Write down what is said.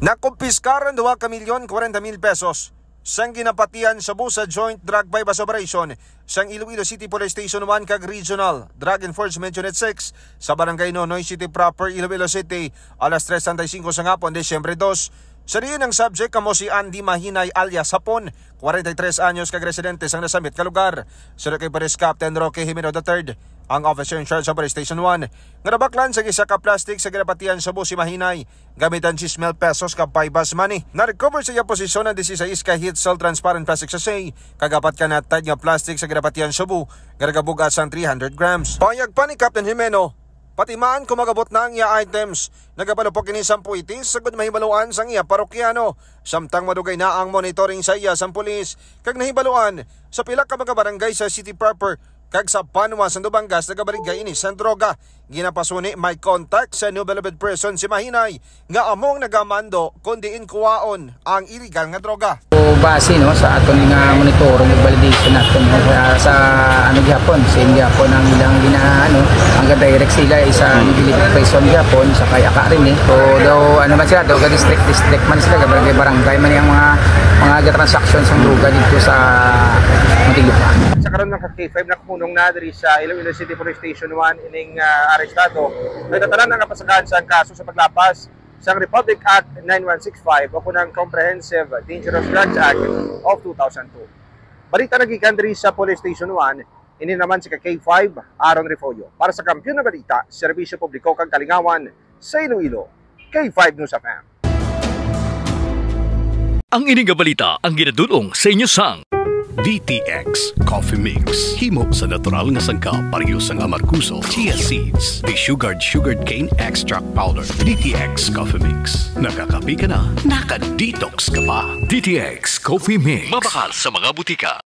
Nakumpiskaran 2,040,000 pesos sang ginapatian sa busa Joint Drug Bypass Operation sang Iloilo City Police Station 1 kag Regional Drug Enforcement Unit 6 sa Barangay Nonoy City proper, Iloilo City, alas 3:35 sa ngapon, Disyembre 2. Sa riyon ang subject kamo si Andy Mahinay alias Hapon, 43 anyos kag residente sang nasamit ka lugar. Sir kay Police Captain Roque Jimeno III, ang officer in charge sa Police Station 1. Nga nabaklan sa isa ka plastic sa ginapatian sa bus si Mahinay, gamitan 6,000 pesos ka bypass money. Na-recover sa iya posisyon ang 16 ka heat salt transparent plastic sachet, kagapat ka natad nga plastic sa ginapatian sa bu, garagabugat sang 300 grams. Payag pa ni Captain Jimeno, patimaan kung magabot na ang iya items. Nagapalupok ini sang puitis sagod mahibaluan sang iya parokyano. Samtang madugay na ang monitoring sa iya sang pulis. Kag nahibaluan sa pila ka mga barangay sa city proper kag sa Panwa, Sandobangas, nagabarigay ini sang droga. Ginapasuni may contact sa New Beloved person si Mahinay nga among nagamando kundi kuwaon ang illegal nga droga. Base no sa aton nga monitoring ug validation natin sa gihapon sa gihapon ang ilang ang direct sila isa ni Beloved person gihapon sa kay aka rin so daw man sila daw district man sila barangay man yung mga transactions ang droga dito sa Muntinlupa. Sa karon ng K5 na kumunong na diri sa Iloilo City Police Station 1 ining arestado. Nagtatalan ang kapasagaan sa kaso sa paglapas sa Republic Act 9165 o kunang Comprehensive Dangerous Drugs Act of 2002. Balita nagikan diri sa Police Station 1, ini naman si K5 Aaron Refollo. Para sa Kampiyon na Balita, Serbisyo Publiko kag Kalingawan sa Iloilo, K5 News FM. Ang ining balita ang ginadulong sa inyo sang DTX Coffee Mix. Himo sa natural nga sangka pareho sang amarkuso, chia seeds, sugared cane extract powder. DTX Coffee Mix. Nakakapi ka na, naka-detox ka pa. DTX Coffee Mix. Mabakal sa mga butika.